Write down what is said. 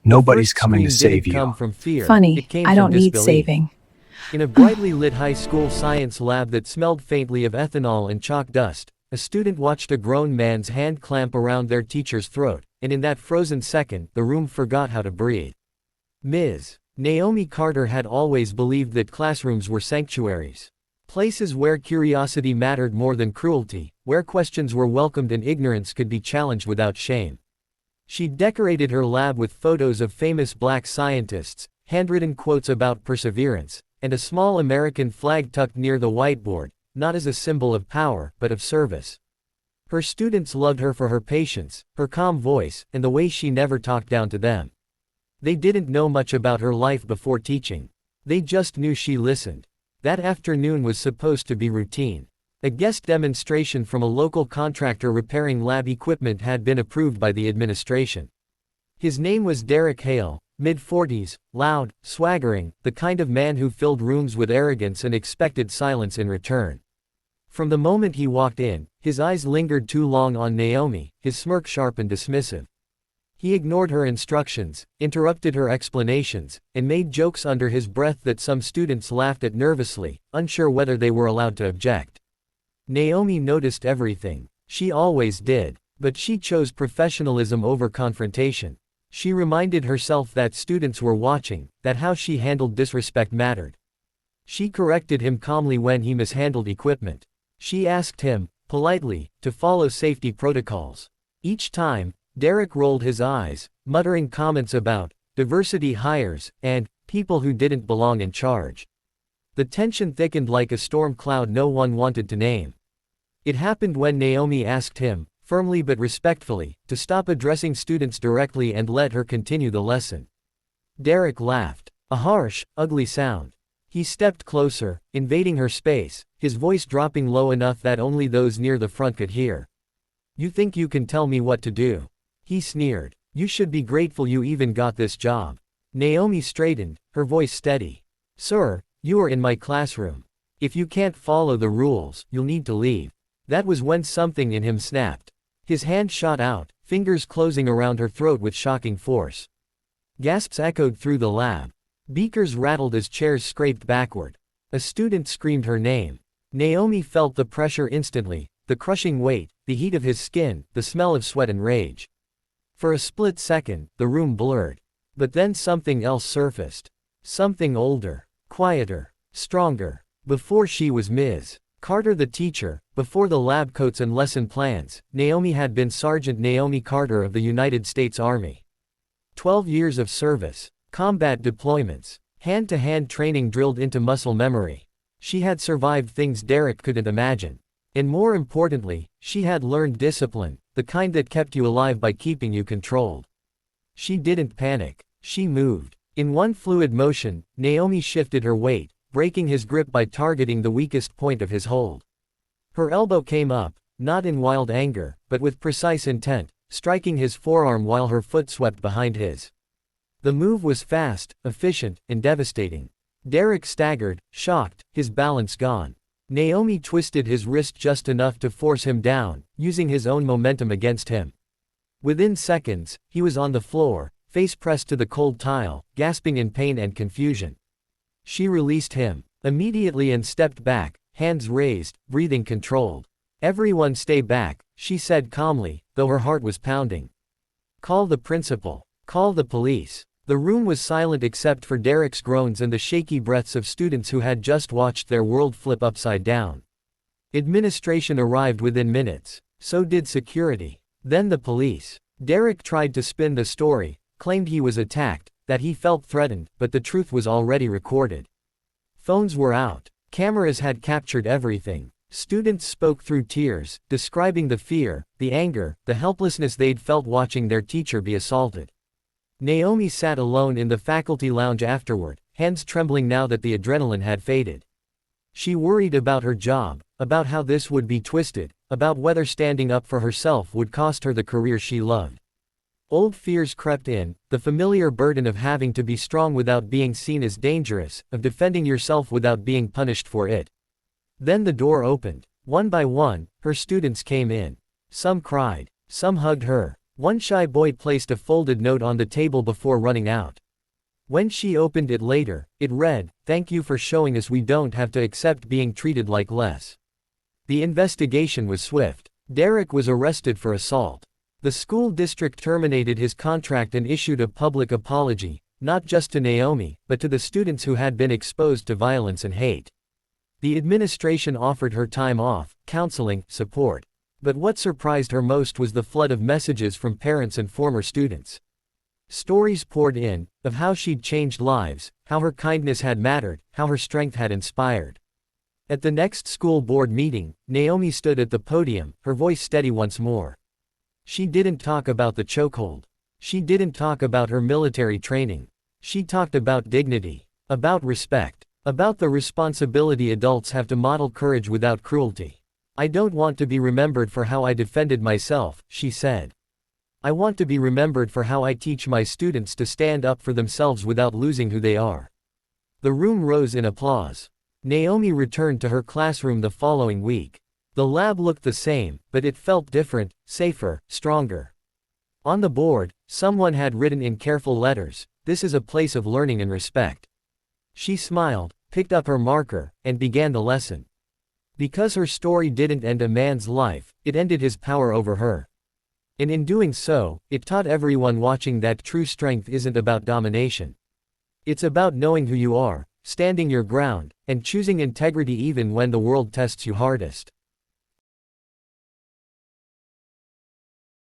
The Nobody's first coming to scream save didn't you. come from fear, Funny, it came I from don't need disbelief. saving. In a brightly lit high school science lab that smelled faintly of ethanol and chalk dust, a student watched a grown man's hand clamp around their teacher's throat, and in that frozen second, the room forgot how to breathe. Ms. Naomi Carter had always believed that classrooms were sanctuaries. Places where curiosity mattered more than cruelty, where questions were welcomed and ignorance could be challenged without shame. She decorated her lab with photos of famous black scientists, handwritten quotes about perseverance, and a small American flag tucked near the whiteboard, not as a symbol of power, but of service. Her students loved her for her patience, her calm voice, and the way she never talked down to them. They didn't know much about her life before teaching. They just knew she listened. That afternoon was supposed to be routine. A guest demonstration from a local contractor repairing lab equipment had been approved by the administration. His name was Derek Hale, mid-40s, loud, swaggering, the kind of man who filled rooms with arrogance and expected silence in return. From the moment he walked in, his eyes lingered too long on Naomi, his smirk sharp and dismissive. He ignored her instructions, interrupted her explanations, and made jokes under his breath that some students laughed at nervously, unsure whether they were allowed to object. Naomi noticed everything. She always did. But she chose professionalism over confrontation. She reminded herself that students were watching, that how she handled disrespect mattered. She corrected him calmly when he mishandled equipment. She asked him, politely, to follow safety protocols. Each time, Derek rolled his eyes, muttering comments about diversity hires and people who didn't belong in charge. The tension thickened like a storm cloud no one wanted to name. It happened when Naomi asked him, firmly but respectfully, to stop addressing students directly and let her continue the lesson. Derek laughed. A harsh, ugly sound. He stepped closer, invading her space, his voice dropping low enough that only those near the front could hear. "You think you can tell me what to do?" He sneered. "You should be grateful you even got this job." Naomi straightened, her voice steady. "Sir, you are in my classroom. If you can't follow the rules, you'll need to leave." That was when something in him snapped. His hand shot out, fingers closing around her throat with shocking force. Gasps echoed through the lab. Beakers rattled as chairs scraped backward. A student screamed her name. Naomi felt the pressure instantly, the crushing weight, the heat of his skin, the smell of sweat and rage. For a split second, the room blurred. But then something else surfaced. Something older, quieter, stronger. Before she was Ms. Carter the teacher, before the lab coats and lesson plans, Naomi had been Sergeant Naomi Carter of the United States Army. 12 years of service, combat deployments, hand-to-hand training drilled into muscle memory. She had survived things Derek couldn't imagine. And more importantly, she had learned discipline, the kind that kept you alive by keeping you controlled. She didn't panic. She moved. In one fluid motion, Naomi shifted her weight, breaking his grip by targeting the weakest point of his hold. Her elbow came up, not in wild anger, but with precise intent, striking his forearm while her foot swept behind his. The move was fast, efficient, and devastating. Derek staggered, shocked, his balance gone. Naomi twisted his wrist just enough to force him down, using his own momentum against him. Within seconds, he was on the floor, face pressed to the cold tile, gasping in pain and confusion. She released him immediately and stepped back, hands raised, breathing controlled. "Everyone stay back," she said calmly, though her heart was pounding. "Call the principal. Call the police." The room was silent except for Derek's groans and the shaky breaths of students who had just watched their world flip upside down. Administration arrived within minutes. So did security. Then the police. Derek tried to spin the story, claimed he was attacked, that he felt threatened, but the truth was already recorded. Phones were out. Cameras had captured everything. Students spoke through tears, describing the fear, the anger, the helplessness they'd felt watching their teacher be assaulted. Naomi sat alone in the faculty lounge afterward, hands trembling now that the adrenaline had faded. She worried about her job, about how this would be twisted, about whether standing up for herself would cost her the career she loved. Old fears crept in, the familiar burden of having to be strong without being seen as dangerous, of defending yourself without being punished for it. Then the door opened. One by one, her students came in. Some cried. Some hugged her. One shy boy placed a folded note on the table before running out. When she opened it later, it read, "Thank you for showing us we don't have to accept being treated like less." The investigation was swift. Derek was arrested for assault. The school district terminated his contract and issued a public apology, not just to Naomi, but to the students who had been exposed to violence and hate. The administration offered her time off, counseling, support. But what surprised her most was the flood of messages from parents and former students. Stories poured in, of how she'd changed lives, how her kindness had mattered, how her strength had inspired. At the next school board meeting, Naomi stood at the podium, her voice steady once more. She didn't talk about the chokehold. She didn't talk about her military training. She talked about dignity, about respect, about the responsibility adults have to model courage without cruelty. "I don't want to be remembered for how I defended myself," she said. "I want to be remembered for how I teach my students to stand up for themselves without losing who they are." The room rose in applause. Naomi returned to her classroom the following week. The lab looked the same, but it felt different, safer, stronger. On the board, someone had written in careful letters, "This is a place of learning and respect." She smiled, picked up her marker, and began the lesson. Because her story didn't end a man's life, it ended his power over her. And in doing so, it taught everyone watching that true strength isn't about domination. It's about knowing who you are, standing your ground, and choosing integrity even when the world tests you hardest.